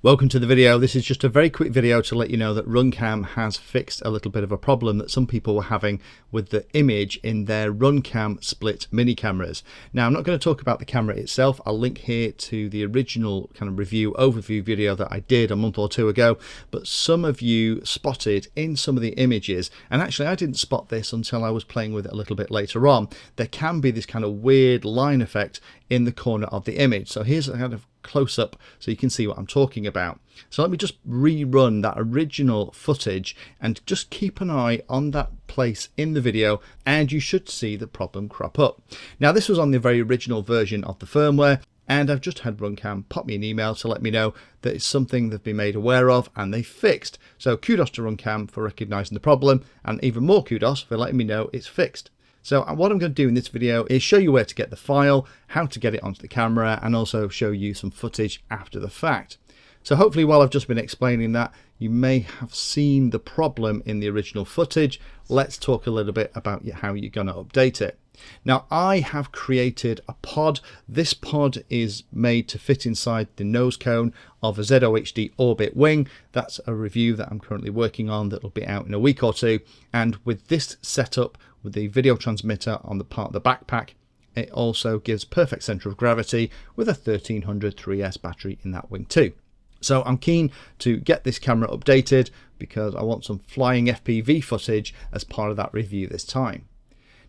Welcome to the video. This is just a very quick video to let you know that RunCam has fixed a little bit of a problem that some people were having with the image in their RunCam split mini cameras. Now, I'm not going to talk about the camera itself. I'll link here to the original kind of review overview video that I did a month or two ago, but some of you spotted in some of the images, and actually I didn't spot this until I was playing with it a little bit later on, there can be this kind of weird line effect in the corner of the image. So here's a kind of close up so you can see what I'm talking about. So let me just rerun that original footage and just keep an eye on that place in the video, and you should see the problem crop up. Now, this was on the very original version of the firmware, and I've just had RunCam pop me an email to let me know that it's something they've been made aware of and they fixed. So kudos to RunCam for recognizing the problem, and even more kudos for letting me know it's fixed. So what I'm going to do in this video is show you where to get the file, how to get it onto the camera, and also show you some footage after the fact. So hopefully while I've just been explaining that, you may have seen the problem in the original footage. Let's talk a little bit about how you're going to update it. Now, I have created a pod. This pod is made to fit inside the nose cone of a ZOHD Orbit wing. That's a review that I'm currently working on that will be out in a week or two. And with this setup, with the video transmitter on the part of the backpack, it also gives perfect center of gravity with a 1300 3S battery in that wing too. So I'm keen to get this camera updated because I want some flying FPV footage as part of that review this time.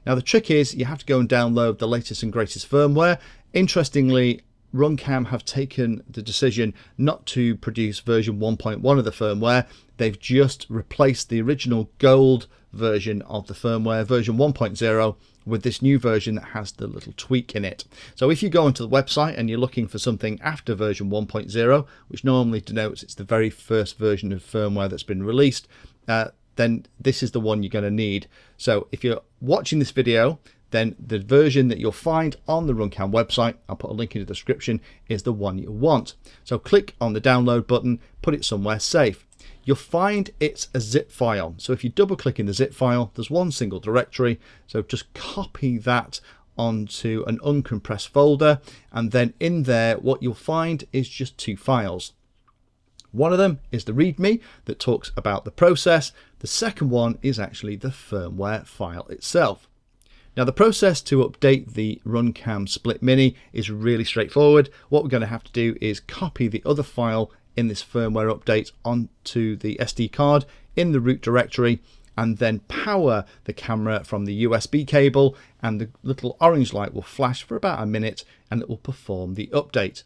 Now, the trick is you have to go and download the latest and greatest firmware. Interestingly, RunCam have taken the decision not to produce version 1.1 of the firmware. They've just replaced the original gold version of the firmware, version 1.0, with this new version that has the little tweak in it. So if you go onto the website and you're looking for something after version 1.0, which normally denotes it's the very first version of firmware that's been released, then this is the one you're going to need. So if you're watching this video, then the version that you'll find on the RunCam website, I'll put a link in the description, is the one you want. So click on the download button, put it somewhere safe. You'll find it's a zip file. So if you double click in the zip file, there's one single directory. So just copy that onto an uncompressed folder. And then in there, what you'll find is just two files. One of them is the README that talks about the process. The second one is actually the firmware file itself. Now, the process to update the RunCam Split Mini is really straightforward. What we're going to have to do is copy the other file in this firmware update onto the SD card in the root directory, and then power the camera from the USB cable, and the little orange light will flash for about a minute and it will perform the update.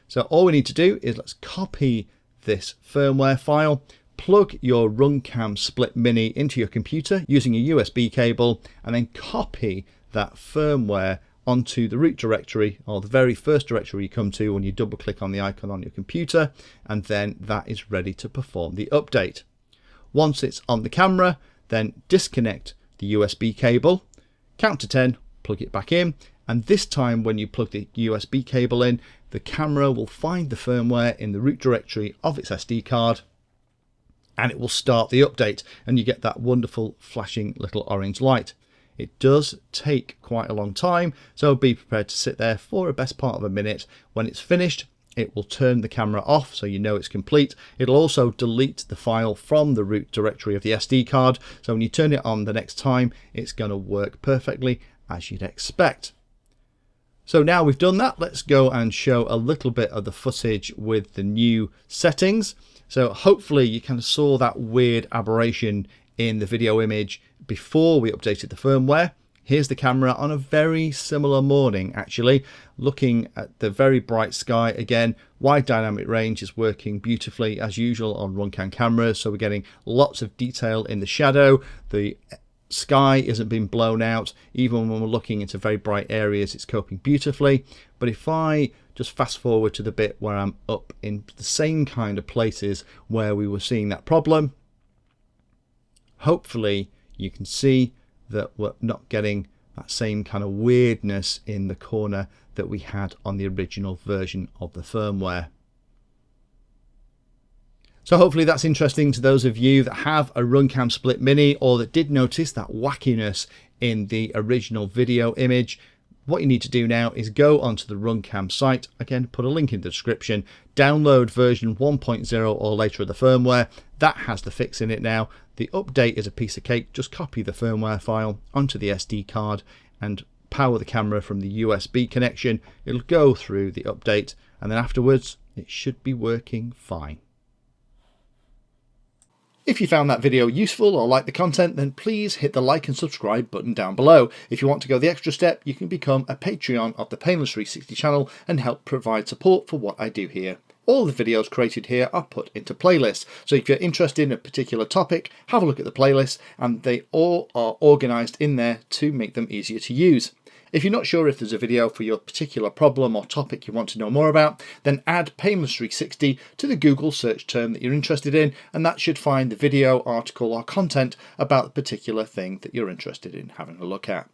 So all we need to do is let's copy this firmware file, plug your RunCam Split Mini into your computer using a USB cable, and then copy that firmware onto the root directory, or the very first directory you come to when you double click on the icon on your computer, and then that is ready to perform the update. Once it's on the camera, then disconnect the USB cable, count to 10, plug it back in, and this time when you plug the USB cable in, the camera will find the firmware in the root directory of its SD card, and it will start the update, and you get that wonderful flashing little orange light. It does take quite a long time, so be prepared to sit there for a best part of a minute. When it's finished, it will turn the camera off so you know it's complete. It'll also delete the file from the root directory of the SD card, so when you turn it on the next time, it's going to work perfectly as you'd expect. So now we've done that, let's go and show a little bit of the footage with the new settings. So hopefully you kind of saw that weird aberration in the video image before we updated the firmware. Here's the camera on a very similar morning, actually, looking at the very bright sky again. Wide dynamic range is working beautifully as usual on RunCam cameras, so we're getting lots of detail in the shadow. The sky isn't being blown out. Even when we're looking into very bright areas, it's coping beautifully. But if I just fast forward to the bit where I'm up in the same kind of places where we were seeing that problem, hopefully you can see that we're not getting that same kind of weirdness in the corner that we had on the original version of the firmware. So hopefully that's interesting to those of you that have a RunCam Split Mini or that did notice that wackiness in the original video image. What you need to do now is go onto the RunCam site, again put a link in the description, download version 1.0 or later of the firmware. That has the fix in it now. The update is a piece of cake. Just copy the firmware file onto the SD card and power the camera from the USB connection. It'll go through the update and then afterwards it should be working fine. If you found that video useful or like the content, then please hit the like and subscribe button down below. If you want to go the extra step, you can become a Patreon of the Painless 360 channel and help provide support for what I do here. All the videos created here are put into playlists, so if you're interested in a particular topic, have a look at the playlist, and they all are organised in there to make them easier to use. If you're not sure if there's a video for your particular problem or topic you want to know more about, then add Painless 360 to the Google search term that you're interested in, and that should find the video, article or content about the particular thing that you're interested in having a look at.